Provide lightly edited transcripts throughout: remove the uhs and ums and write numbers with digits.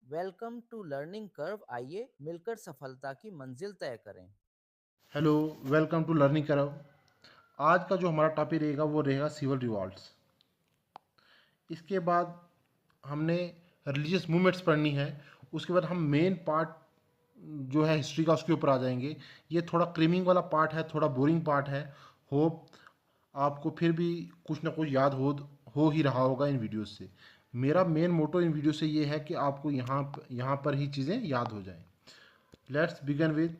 Welcome to learning curve. आइए मिलकर सफलता की मंजिल तय करें। हेलो, वेलकम टू लर्निंग करव। आज का जो हमारा टॉपिक रहेगा वो रहेगा सिविल रिवॉल्ट्स। इसके बाद हमने रिलीजियस मूवमेंट्स पढ़नी है। उसके बाद हम मेन पार्ट जो है हिस्ट्री का उसके ऊपर आ जाएंगे। ये थोड़ा क्रीमिंग वाला पार्ट है, थोड़ा बोरिंग पार्ट है। होप आपको फिर भी कुछ ना कुछ याद हो ही रहा होगा इन वीडियो से। मेरा मेन मोटो इन वीडियो से ये है कि आपको यहाँ पर ही चीज़ें याद हो जाएं। Let's begin with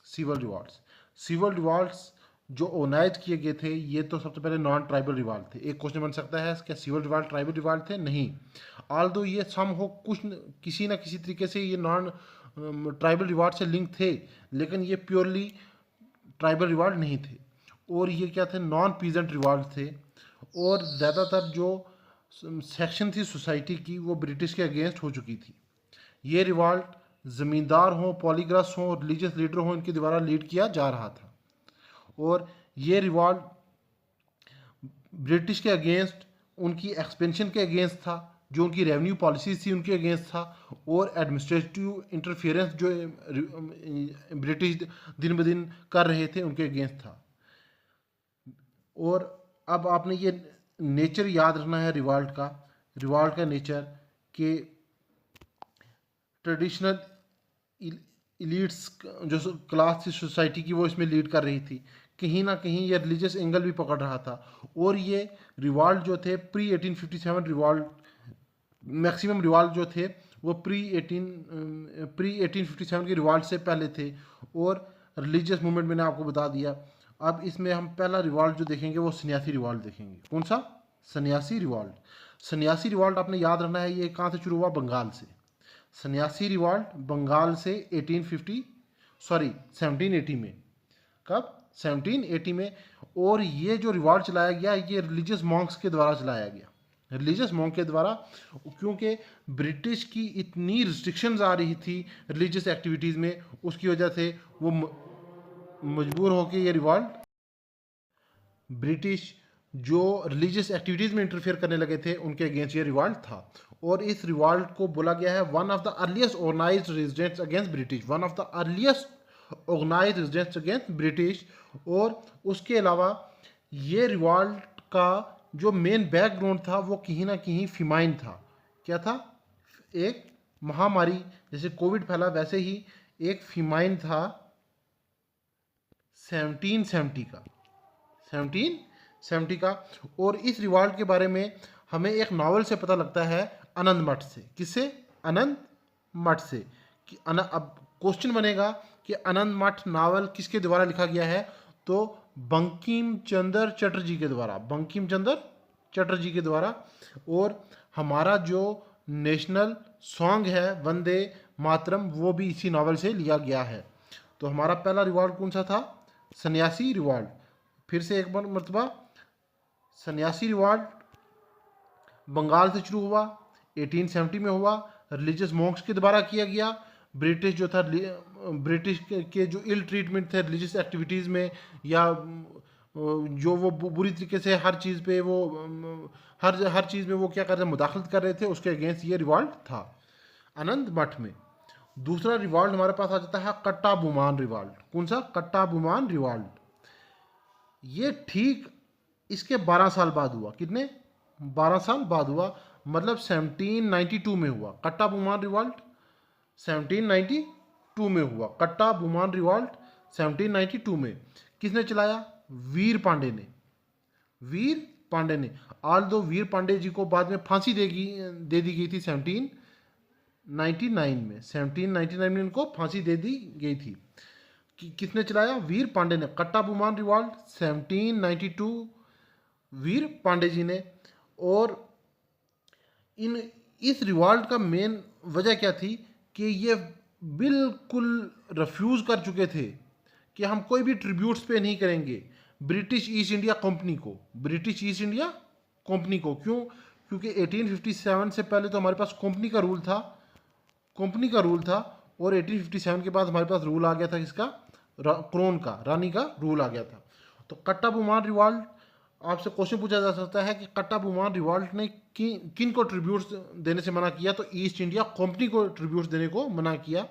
civil revolts. Civil revolts जो ऑर्गेनाइज किए गए थे, ये तो सबसे पहले नॉन ट्राइबल रिवॉल्ट थे। एक क्वेश्चन बन सकता है क्या सिविल रिवॉल्ट ट्राइबल रिवॉल्ट थे? नहीं। ऑल दो ये सम हो किसी ना किसी तरीके से ये नॉन ट्राइबल रिवॉल्ट से लिंक थे, लेकिन ये प्योरली ट्राइबल रिवॉल्ट नहीं थे। और ये क्या थे? नॉन पीजेंट रिवॉल्ट थे। और ज़्यादातर जो सेक्शन थी सोसाइटी की वो ब्रिटिश के अगेंस्ट हो चुकी थी। ये रिवॉल्ट ज़मींदार हों, पॉलीग्रास हों, रिलीजियस लीडर हों, इनके द्वारा लीड किया जा रहा था। और ये रिवॉल्ट ब्रिटिश के अगेंस्ट, उनकी एक्सपेंशन के अगेंस्ट था, जो उनकी रेवेन्यू पॉलिसीज थी उनके अगेंस्ट था, और एडमिनिस्ट्रेटिव इंटरफेरेंस जो ब्रिटिश दिन ब दिन कर रहे थे उनके अगेंस्ट था। और अब आपने ये नेचर याद रखना है रिवॉल्ट का नेचर कि ट्रेडिशनल इलीट्स जो क्लास थी सोसाइटी की वो इसमें लीड कर रही थी। कहीं ना कहीं ये रिलीजियस एंगल भी पकड़ रहा था। और ये रिवॉल्ट जो थे प्री 1857 रिवॉल्ट, मैक्सिमम रिवॉल्ट जो थे वो प्री 1857 के रिवॉल्ट से पहले थे। और रिलीजियस मूवमेंट मैंने आपको बता दिया। अब इसमें हम पहला रिवॉल्ट जो देखेंगे वो सन्यासी रिवॉल्ट देखेंगे। कौन सा? सन्यासी रिवॉल्ट। सन्यासी रिवॉल्ट आपने याद रखना है, ये कहाँ से शुरू हुआ? बंगाल से। सन्यासी रिवॉल्ट बंगाल से 1780 में। कब? 1780 में। और ये जो रिवॉल्ट चलाया गया ये रिलीजियस मॉन्क्स के द्वारा चलाया गया, रिलीजियस मॉन्क के द्वारा। क्योंकि ब्रिटिश की इतनी रिस्ट्रिक्शंस आ रही थी रिलीजियस एक्टिविटीज़ में, उसकी वजह से वो मजबूर होकर ये रिवॉल्ट, ब्रिटिश जो रिलीजियस एक्टिविटीज़ में इंटरफेयर करने लगे थे उनके अगेंस्ट ये रिवॉल्ट था। और इस रिवॉल्ट को बोला गया है one of the earliest organised residents against British, one of the earliest organised residents against British. और उसके अलावा ये रिवॉल्ट का जो मेन बैकग्राउंड था वो कहीं ना कहीं फिमाइन था। क्या था? एक महामारी, जैसे कोविड फैला वैसे ही एक फिमाइन था 1770 का, 1770 का। और इस रिवॉल्ट के बारे में हमें एक नावल से पता लगता है, आनंद मठ से। किससे? आनंद मठ से। अब क्वेश्चन बनेगा कि आनंद मठ नावल किसके द्वारा लिखा गया है? तो बंकिम चंद्र चटर्जी के द्वारा, बंकिम चंद्र चटर्जी के द्वारा। और हमारा जो नेशनल सॉन्ग है वंदे मातरम वो भी इसी नावल से लिया गया है। तो हमारा पहला रिवॉल्ट कौन सा था? सन्यासी रिवॉल्ट। फिर से एक बार मरतबा, सन्यासी रिवॉल्ट बंगाल से शुरू हुआ, 1870 में हुआ, रिलीजियस मॉन्क्स के द्वारा किया गया। ब्रिटिश जो था, ब्रिटिश के जो इल ट्रीटमेंट थे रिलीजियस एक्टिविटीज़ में, या जो वो बुरी तरीके से हर चीज़ पे वो हर चीज़ में वो क्या कर रहे थे? मुदाखलत कर रहे थे, उसके अगेंस्ट ये रिवॉल्ट था आनंद मठ में। दूसरा रिवॉल्ट हमारे पास आ जाता है कट्टा बुमान रिवॉल्ट। कौन सा? कट्टा बुमान रिवॉल्ट। ये ठीक इसके 12 साल बाद हुआ। कितने? 12 साल बाद हुआ, मतलब 1792 में हुआ कट्टा बुमान रिवॉल्ट। 1792 में हुआ कट्टा बुमान रिवॉल्ट। 1792 में किसने चलाया? वीर पांडे ने। वीर पांडे ने। आल दो वीर पांडे जी को बाद में फांसी दे दी गई थी 1799 में। 1799 में उनको फांसी दे दी गई थी। किसने चलाया? वीर पांडे ने। कट्टा बुमान रिवॉल्ट 1792, वीर पांडे जी ने। और इन इस रिवॉल्ट का मेन वजह क्या थी कि ये बिल्कुल रिफ्यूज़ कर चुके थे कि हम कोई भी ट्रिब्यूट्स पे नहीं करेंगे ब्रिटिश ईस्ट इंडिया कंपनी को, ब्रिटिश ईस्ट इंडिया कंपनी को। क्यों? क्योंकि 1857 से पहले तो हमारे पास कंपनी का रूल था, कंपनी का रूल था। और 1857 के बाद हमारे पास रूल आ गया था किसका? क्रोन का, रानी का रूल आ गया था। तो कट्टा बुमान रिवॉल्ट आपसे क्वेश्चन पूछा जा सकता है कि कट्टा बुमान रिवॉल्ट ने किन को ट्रिब्यूट्स देने से मना किया, तो ईस्ट इंडिया कंपनी को ट्रिब्यूट्स देने को मना किया।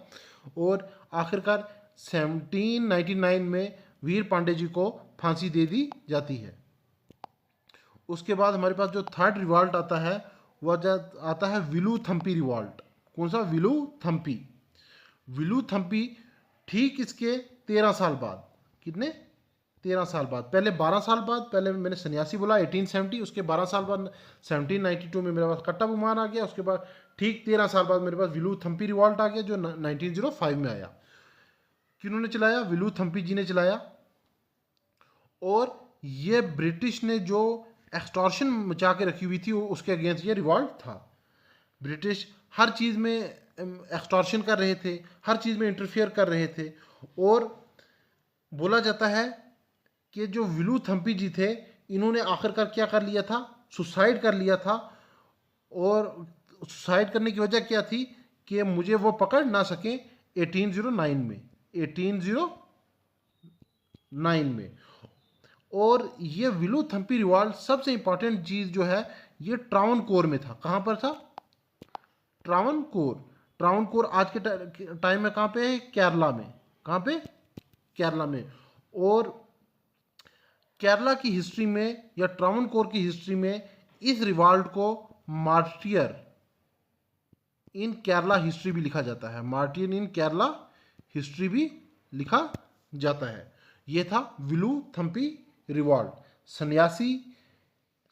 और आखिरकार 1799 में वीर पांडे जी को फांसी दे दी जाती है। उसके बाद हमारे पास जो थर्ड रिवॉल्ट आता है वह आता है विलू थम्पी रिवॉल्ट। कौन सा? विलू थम्पी। विलू थम्पी ठीक इसके 13 साल बाद, कितने? 13 साल बाद। पहले 12 साल बाद, पहले मैंने सन्यासी बोला 1870, उसके 12 साल बाद 1792 में मेरे पास कट्टा बुमान आ गया। उसके बाद ठीक 13 साल बाद मेरे पास विलू थम्पी रिवॉल्ट आ गया जो 1905 में आया। किन्होंने चलाया? विलू थम्पी जी ने चलाया। और ये ब्रिटिश ने जो एक्सटॉर्शन मचा के रखी हुई थी उसके अगेंस्ट ये रिवॉल्ट था। ब्रिटिश हर चीज़ में एक्सटॉर्शन कर रहे थे, हर चीज़ में इंटरफियर कर रहे थे। और बोला जाता है कि जो विलू थम्पी जी थे इन्होंने आखिरकार क्या कर लिया था? सुसाइड कर लिया था। और सुसाइड करने की वजह क्या थी? कि मुझे वो पकड़ ना सके 1809 में, 1809 में। और ये विलू थम्पी रिवॉल्ट सबसे इंपॉर्टेंट चीज़ जो है ये ट्रावनकोर में था। कहाँ पर था? ट्रावनकोर। ट्रावनकोर आज के टाइम में कहाँ पे है? केरला में। कहाँ पे? केरला में। और केरला की हिस्ट्री में या ट्रावनकोर की हिस्ट्री में इस रिवॉल्ट को मार्टियर इन केरला हिस्ट्री भी लिखा जाता है। मार्टियर इन केरला हिस्ट्री भी लिखा जाता है। यह था विलू थम्पी रिवॉल्ट। सन्यासी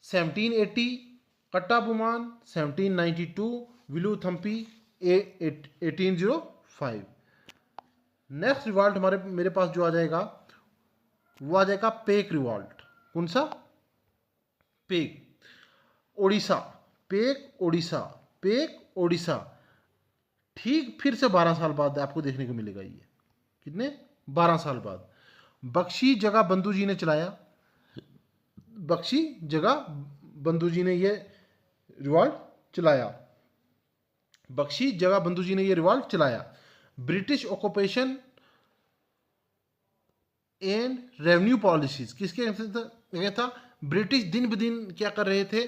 1780, कट्टा बुमान 1792, विलू थम्पी 1805। नेक्स्ट रिवॉल्ट मेरे पास जो आ जाएगा वो आ जाएगा पेक रिवॉल्ट। कौन सा? Pack. Odisha. Pack Odisha. Pack Odisha. ठीक फिर से 12 साल बाद आपको देखने को मिलेगा ये। कितने? 12 साल बाद। बख्शी जगह बंधु जी ने चलाया। बख्शी जगह बंधु जी ने ये रिवॉल्ट चलाया। बख्शी जगह बंधु जी ने ये रिवॉल्ट चलाया। British occupation and revenue policies किसके अगेंस्ट था? ब्रिटिश दिन ब दिन क्या कर रहे थे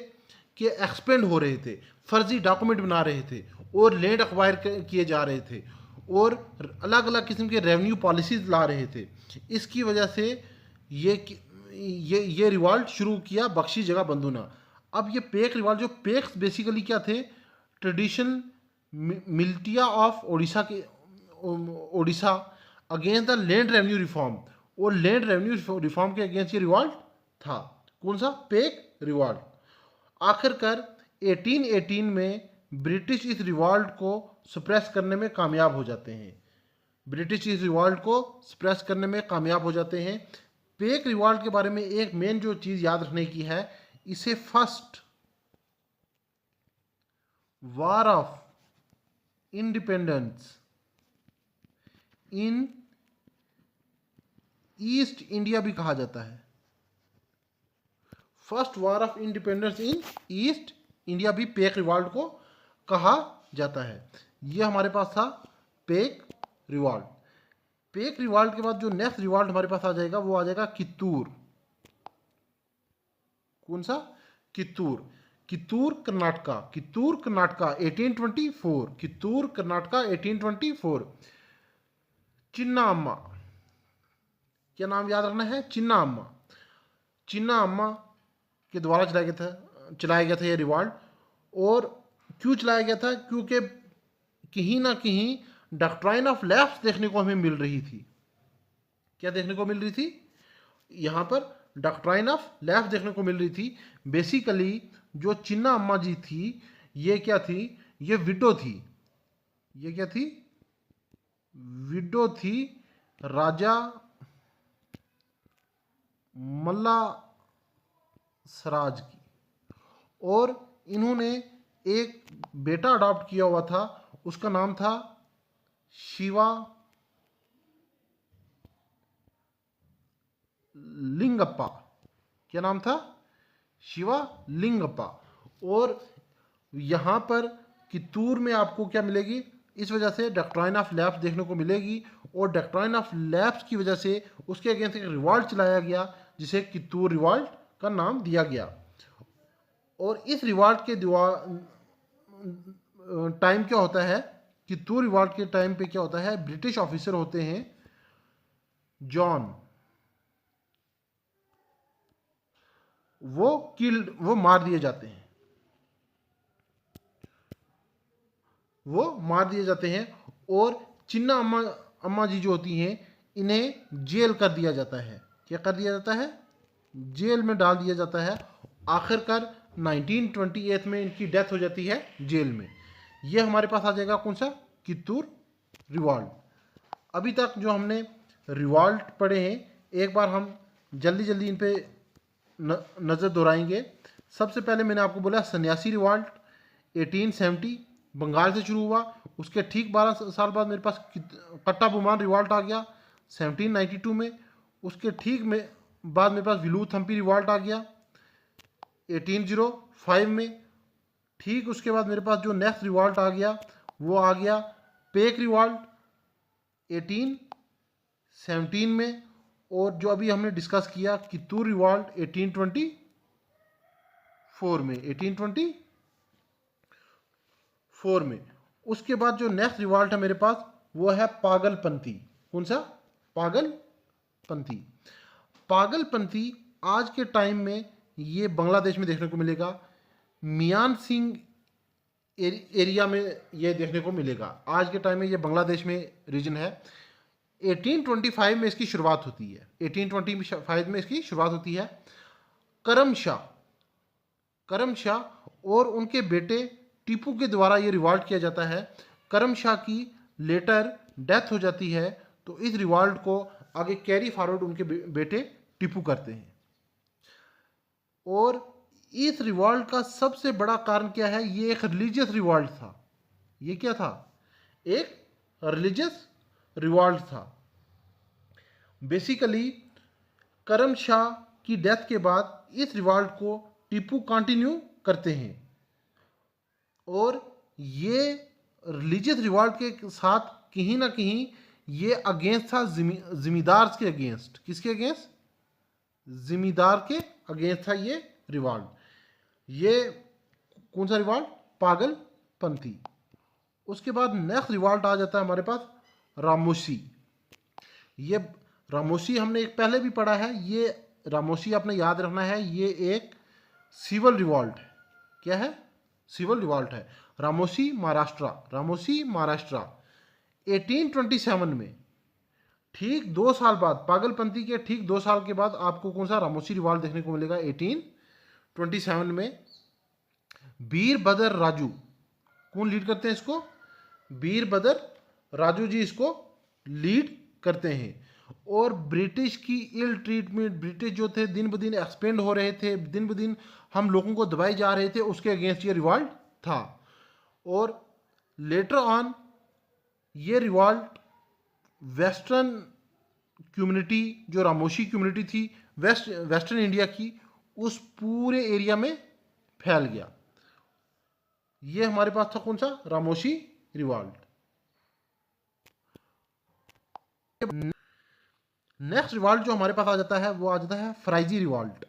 कि एक्सपेंड हो रहे थे, फर्जी डॉक्यूमेंट बना रहे थे और लैंड एक्वायर किए जा रहे थे और अलग अलग किस्म के रेवेन्यू पॉलिसीज ला रहे थे। इसकी वजह से ये रिवॉल्ट शुरू किया बख्शी जगह बंधु ने। अब ये पेक रिवॉल्ट, जो पेक्स बेसिकली क्या थे? Traditional militia of Odisha against the land revenue reform. और लैंड रेवेन्यू रिफॉर्म के अगेंस्ट ये रिवॉल्ट था। कौन सा? Pack revolt. आखिरकार 1818 में ब्रिटिश इस रिवॉल्ट को सप्रेस करने में कामयाब हो जाते हैं। ब्रिटिश इस रिवॉल्ट को सप्रेस करने में कामयाब हो जाते हैं। पेक रिवॉल्ट के बारे में एक मेन जो चीज़ याद रखने की है, इसे first war of independence in east India भी कहा जाता है। First war of independence in east India भी पेक रिवॉल्ट को कहा जाता है। यह हमारे पास था पेक रिवॉल्ट। पेक रिवॉल्ट के बाद जो नेक्स्ट रिवॉल्ट हमारे पास आ जाएगा वो आ जाएगा कित्तूर। कौन सा? कित्तूर। कित्तूर कर्नाटका। कित्तूर कर्नाटका 1824। कित्तूर कर्नाटका 1824। चिन्ना अम्मा। क्या नाम याद रखना है? चिन्ना अम्मा। चिन्ना अम्मा के द्वारा चलाया गया था ये रिवॉल्ट। और क्यों चलाया गया था? क्योंकि कहीं ना कहीं डॉक्ट्राइन ऑफ लैप्स देखने को हमें मिल रही थी। क्या देखने को मिल रही थी? यहाँ पर डॉक्ट्राइन ऑफ लैप्स देखने को मिल रही थी। बेसिकली जो चिन्ना अम्मा जी थी ये क्या थी? ये विडो थी। ये क्या थी? विडो थी राजा मल्ला सराज की। और इन्होंने एक बेटा अडॉप्ट किया हुआ था, उसका नाम था शिवा लिंगप्पा। क्या नाम था? शिवा लिंगप्पा। और यहाँ पर कित्तूर में आपको क्या मिलेगी? इस वजह से डॉक्ट्राइन ऑफ लैप्स देखने को मिलेगी। और डॉक्ट्राइन ऑफ लैप्स की वजह से उसके अगेंस्ट एक रिवॉल्ट चलाया गया जिसे कित्तूर रिवॉल्ट का नाम दिया गया। और इस रिवॉल्ट के टाइम क्या होता है, कित्तूर रिवॉल्ट के टाइम पे क्या होता है, ब्रिटिश ऑफिसर होते हैं जॉन, वो मार दिए जाते हैं, वो मार दिए जाते हैं। और चिन्ना अम्मा अम्मा जी जो होती हैं, इन्हें जेल कर दिया जाता है। क्या कर दिया जाता है, जेल में डाल दिया जाता है। आखिरकार 1928 में इनकी डेथ हो जाती है जेल में। ये हमारे पास आ जाएगा कौन सा, कित्तूर रिवॉल्ट। अभी तक जो हमने रिवॉल्ट पढ़े हैं, एक बार हम जल्दी जल्दी इन पे नज़र दोहराएंगे। सबसे पहले मैंने आपको बोला सन्यासी रिवॉल्ट 1870 बंगाल से शुरू हुआ। उसके ठीक 12 साल बाद मेरे पास कट्टा बुमान रिवॉल्ट आ गया 1792 में। उसके ठीक में बाद मेरे पास विलूथ हम्पी रिवॉल्ट आ गया 1805 में। ठीक उसके बाद मेरे पास जो नेक्स्ट रिवॉल्ट आ गया वो आ गया पेक रिवॉल्ट 1817 में। और जो अभी हमने डिस्कस किया कित्तूर रिवॉल्ट 1824 में, 1824 में। उसके बाद जो नेक्स्ट रिवॉल्ट है मेरे पास वो है पागलपंथी। कौन सा, पागलपंथी। पागलपंथी आज के टाइम में ये बांग्लादेश में देखने को मिलेगा, मियान सिंह एरिया में ये देखने को मिलेगा। आज के टाइम में ये बांग्लादेश में रीजन है। 1825 में इसकी शुरुआत होती है, 1825 में इसकी शुरुआत होती है। करम शाह और उनके बेटे टीपू के द्वारा ये रिवॉल्ट किया जाता है। करम शाह की लेटर डेथ हो जाती है, तो इस रिवॉल्ट को आगे कैरी फॉरवर्ड उनके बेटे टीपू करते हैं। और इस रिवॉल्ट का सबसे बड़ा कारण क्या है, ये एक रिलीजियस रिवॉल्ट था। ये क्या था, एक रिलीजियस रिवॉल्ट था। बेसिकली करम शाह की डेथ के बाद इस रिवॉल्ट को टीपू कंटिन्यू करते हैं। और ये रिलीजियस रिवॉल्ट के साथ कहीं ना कहीं ये अगेंस्ट था जिमीदार के अगेंस्ट। किसके अगेंस्ट, जिमीदार के अगेंस्ट था ये रिवॉल्ट। ये कौन सा रिवॉल्ट, पागलपंथी। उसके बाद नेक्स्ट रिवॉल्ट आ जाता है हमारे पास रामोसी। ये रामोसी हमने एक पहले भी पढ़ा है। ये रामोसी आपने याद रखना है, ये एक सिविल रिवॉल्ट है। क्या है, सिविल रिवॉल्ट है। रामोसी महाराष्ट्र 1827 में, ठीक 2 साल बाद, पागलपंथी के ठीक 2 साल के बाद आपको कौन सा रामोसी रिवॉल्ट देखने को मिलेगा 1827 में। वीरभद्र राजू, कौन लीड करते हैं इसको, वीरभद्र राजू जी इसको लीड करते हैं। और ब्रिटिश की इल ट्रीटमेंट, ब्रिटिश जो थे दिन ब दिन एक्सपेंड हो रहे थे, दिन ब दिन हम लोगों को दबाए जा रहे थे, उसके अगेंस्ट ये रिवॉल्ट था। और लेटर ऑन ये रिवॉल्ट वेस्टर्न कम्युनिटी, जो रामोशी कम्युनिटी थी वेस्टर्न इंडिया की, उस पूरे एरिया में फैल गया। ये हमारे पास था कौन सा, रामोशी रिवॉल्ट। नेक्स्ट रिवॉल्ट जो हमारे पास आ जाता है वो आ जाता है फ्राइजी रिवॉल्ट।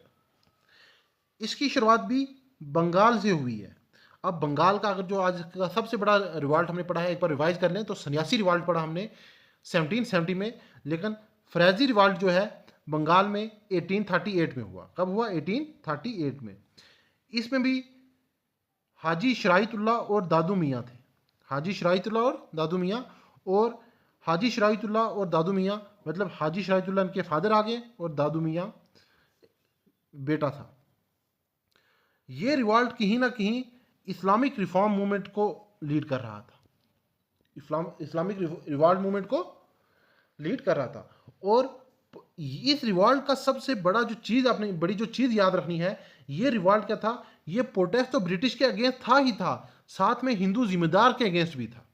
इसकी शुरुआत भी बंगाल से हुई है। अब बंगाल का अगर जो आज का सबसे बड़ा रिवॉल्ट हमने पढ़ा है, एक बार रिवाइज कर लें, तो सन्यासी रिवॉल्ट पढ़ा हमने 1770 में। लेकिन फ्राइजी रिवॉल्ट जो है बंगाल में 1838 में हुआ। कब हुआ, 1838 में। इसमें भी हाजी शराइतुल्लाह और दादू मियाँ थे। हाजी शराइतुल्लाह और दादू मियाँ, और हाजी शराइतुल्लाह और दादू मियाँ मतलब हाजी शराइतुल्लाह इनके फादर आगे और दादू मियाँ बेटा था। ये रिवॉल्ट कहीं ना कहीं इस्लामिक रिफॉर्म मूवमेंट को लीड कर रहा था। इस्लामिक रिवॉल्ट मूवमेंट को लीड कर रहा था। और इस रिवॉल्ट का सबसे बड़ा जो चीज़, आपने बड़ी जो चीज़ याद रखनी है, ये रिवॉल्ट क्या था, ये प्रोटेस्ट तो ब्रिटिश के अगेंस्ट था ही था, साथ में हिंदू जिम्मेदार के अगेंस्ट भी था।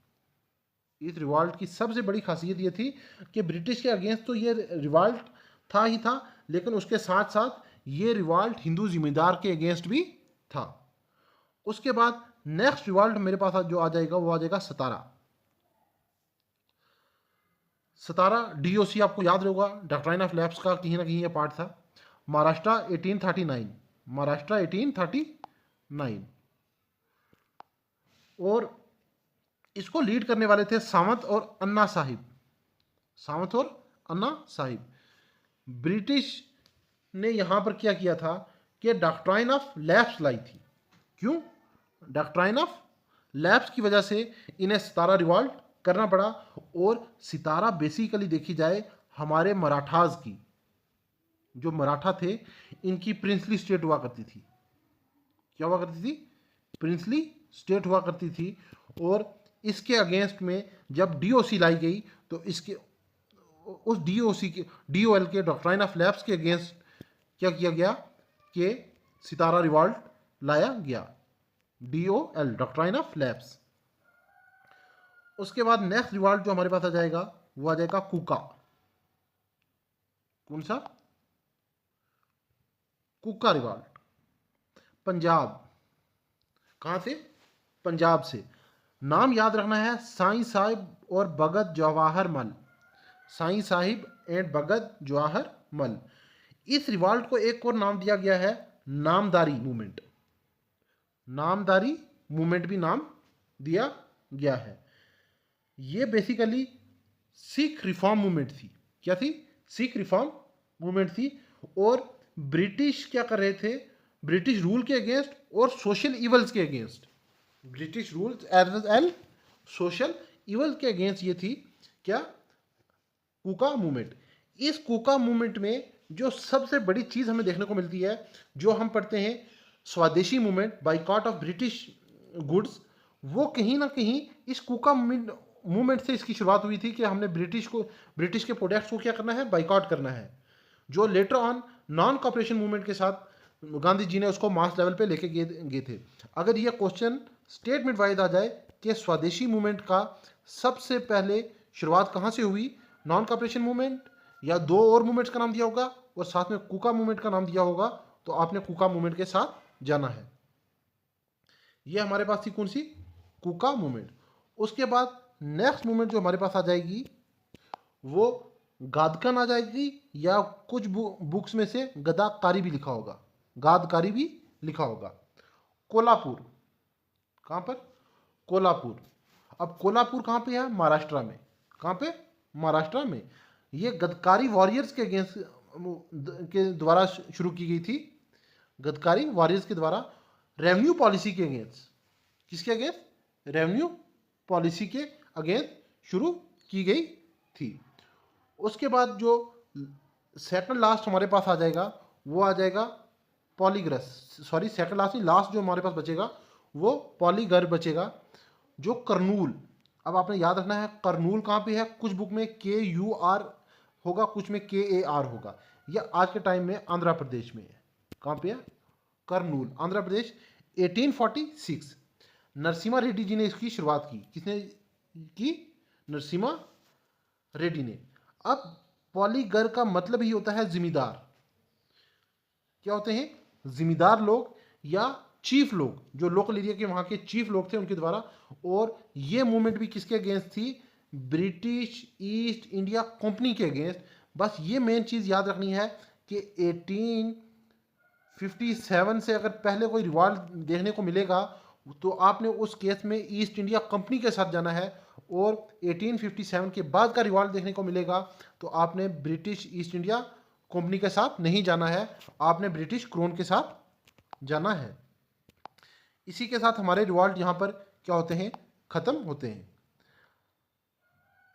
इस रिवॉल्ट की सबसे बड़ी खासियत ये थी कि ब्रिटिश के अगेंस्ट तो ये रिवॉल्ट था ही था, लेकिन उसके साथ साथ ये रिवॉल्ट हिंदू जिम्मेदार के अगेंस्ट भी था। उसके बाद नेक्स्ट रिवॉल्ट मेरे पास जो आ जाएगा वो आ जाएगा सतारा डीओसी। आपको याद होगा डॉक्ट्राइन ऑफ लैप्स का कहीं ना कहीं ये पार्ट था। महाराष्ट्र 1839, महाराष्ट्र 1839। और इसको लीड करने वाले थे सावंत और अन्ना साहिब, सावंत और अन्ना साहिब। ब्रिटिश ने यहाँ पर क्या किया था कि डॉक्ट्राइन ऑफ लैप्स लाई थी। क्यों? डॉक्ट्राइन ऑफ लैप्स की वजह से इन्हें सितारा रिवॉल्ट करना पड़ा। और सितारा बेसिकली देखी जाए हमारे मराठास की, जो मराठा थे, इनकी प्रिंसली स्टेट हुआ करती थी। क्या हुआ करती थी? प्रिंसली स्टेट हुआ करती थी। और इसके अगेंस्ट में जब डीओसी लाई गई तो इसके उस डीओसी के डीओएल के डॉक्ट्राइन ऑफ लैप्स के अगेंस्ट क्या किया गया कि सितारा रिवॉल्ट लाया गया, डीओएल डॉक्ट्राइन ऑफ लैप्स। उसके बाद नेक्स्ट रिवॉल्ट जो हमारे पास आ जाएगा वो आ जाएगा कुका। कौन सा? कुका रिवॉल्ट। पंजाब। कहां से? पंजाब से। नाम याद रखना है, साईं साहिब और भगत जवाहर मल, साईं साहिब एंड भगत जवाहर मल। इस रिवॉल्ट को एक और नाम दिया गया है नामदारी मूवमेंट, नामदारी मूवमेंट भी नाम दिया गया है। ये बेसिकली सिख रिफॉर्म मूवमेंट थी। क्या थी? सिख रिफॉर्म मूवमेंट थी। और ब्रिटिश क्या कर रहे थे? ब्रिटिश रूल के अगेंस्ट और सोशल इवल्स के against, British rules as well social evil के अगेंस्ट ये थी क्या? कुका मूवमेंट। इस कुका मूवमेंट में जो सबसे बड़ी चीज हमें देखने को मिलती है, जो हम पढ़ते हैं स्वदेशी movement, boycott of British goods, वो कहीं ना कहीं इस कुका मूवमेंट से इसकी शुरुआत हुई थी कि हमने ब्रिटिश के प्रोडक्ट्स को क्या करना है? बाइकॉट करना है। जो later on non cooperation movement के साथ गांधी जी ने उसको मास लेवल पे लेके गए थे। अगर ये क्वेश्चन स्टेटमेंट वाइज आ जाए कि स्वदेशी मूवमेंट का सबसे पहले शुरुआत कहाँ से हुई, नॉन कॉपरेशन मूवमेंट या दो और मूवमेंट्स का नाम दिया होगा और साथ में कुका मूवमेंट का नाम दिया होगा, तो आपने कुका मूवमेंट के साथ जाना है। ये हमारे पास थी कौन सी? कुका मूवमेंट। उसके बाद नेक्स्ट मूवमेंट जो हमारे पास आ जाएगी वो गादकन आ जाएगी, या कुछ बुक्स में से गदाकारी भी लिखा होगा, गादकारी भी लिखा होगा। कोल्हापुर। कहाँ पर? कोल्हापुर। अब कोल्हापुर कहाँ पे है? महाराष्ट्र में। कहाँ पे? महाराष्ट्र में। ये गदकारी वॉरियर्स के अगेंस्ट के द्वारा शुरू की गई थी, गदकारी वॉरियर्स के द्वारा रेवेन्यू पॉलिसी के अगेंस्ट। किसके अगेंस्ट? रेवेन्यू पॉलिसी के अगेंस्ट शुरू की गई थी। उसके बाद जो सेकंड लास्ट हमारे पास आ जाएगा वो आ जाएगा पॉलीग्रस, सॉरी सेकंड लास्ट नहीं, लास्ट जो हमारे पास बचेगा वो पॉलीगर बचेगा, जो करनूल। अब आपने याद रखना है करनूल कहाँ पे है? कुछ बुक में KUR होगा, कुछ में KAR होगा। यह आज के टाइम में आंध्र प्रदेश में है। कहाँ पे है? करनूल, आंध्र प्रदेश। 1846 नरसिम्हा रेड्डी जी ने इसकी शुरुआत की। किसने की? नरसिम्हा रेड्डी ने। अब पॉलीगर का मतलब ही होता है जिम्मेदार। क्या होते हैं? जिम्मेदार लोग या चीफ लोग, जो लोकल एरिया के वहां के चीफ लोग थे उनके द्वारा। और ये मूवमेंट भी किसके अगेंस्ट थी? ब्रिटिश ईस्ट इंडिया कंपनी के अगेंस्ट। बस ये मेन चीज याद रखनी है कि 1857 से अगर पहले कोई रिवॉल्ट देखने को मिलेगा तो आपने उस केस में ईस्ट इंडिया कंपनी के साथ जाना है, और 1857 के बाद का रिवॉल्ट देखने को मिलेगा तो आपने ब्रिटिश ईस्ट इंडिया कंपनी के साथ नहीं जाना है, आपने ब्रिटिश क्रोन के साथ जाना है। इसी के साथ हमारे रिवॉल्ट यहाँ पर क्या होते हैं? खत्म होते हैं।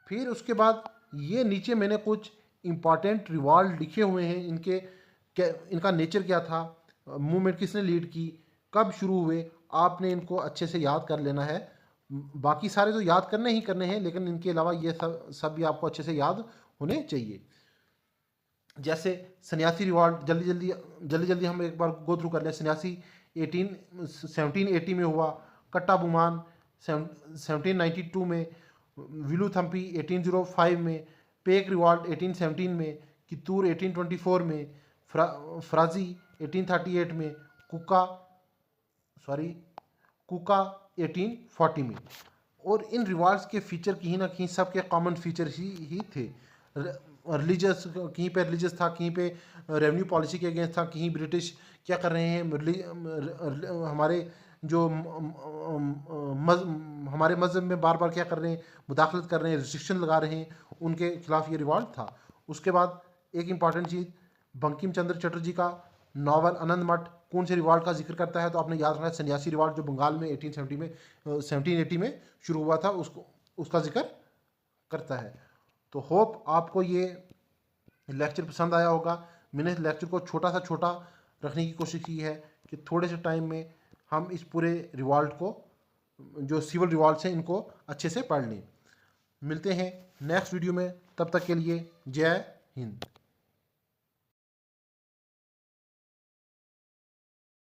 फिर उसके बाद ये नीचे मैंने कुछ इंपॉर्टेंट रिवॉल्ट लिखे हुए हैं, इनका नेचर क्या था, मूवमेंट किसने लीड की, कब शुरू हुए, आपने इनको अच्छे से याद कर लेना है। बाकी सारे तो याद करने ही करने हैं, लेकिन इनके अलावा ये सब भी आपको अच्छे से याद होने चाहिए। जैसे सन्यासी रिवॉल्ट, जल्दी हम एक बार गो थ्रू कर लें। सन्यासी 1780 में हुआ, कट्टा बुमान 1792 में, विलूथम्पी 1805 में, पेक रिवॉल्ट 1817 में, कित्तूर 1824 में, फ्राजी 1838 में, कुका 1840 में। और इन रिवॉल्ट्स के फीचर कहीं ना कहीं सबके कॉमन फीचर ही थे। रिलीजियस, कहीं पे रिलीजियस था, कहीं पे रेवेन्यू पॉलिसी के अगेंस्ट था, कहीं ब्रिटिश क्या कर रहे हैं, हमारे जो हमारे मज़हब में बार बार क्या कर रहे हैं, मुदाखलत कर रहे हैं, रिस्ट्रिक्शन लगा रहे हैं, उनके खिलाफ ये रिवॉल्ट था। उसके बाद एक इम्पॉर्टेंट चीज़, बंकिम चंद्र चटर्जी का नावल आनंद मठ कौन से रिवॉल्ट का जिक्र करता है, तो आपने याद रखना है सन्यासी रिवॉल्ट जो बंगाल में 1780 में शुरू हुआ था, उसको उसका जिक्र करता है। तो होप आपको ये लेक्चर पसंद आया होगा। मैंने इस लेक्चर को छोटा सा छोटा रखने की कोशिश की है कि थोड़े से टाइम में हम इस पूरे रिवॉल्ट को, जो सिविल रिवॉल्ट हैं, इनको अच्छे से पढ़ लें। मिलते हैं नेक्स्ट वीडियो में, तब तक के लिए जय हिंद।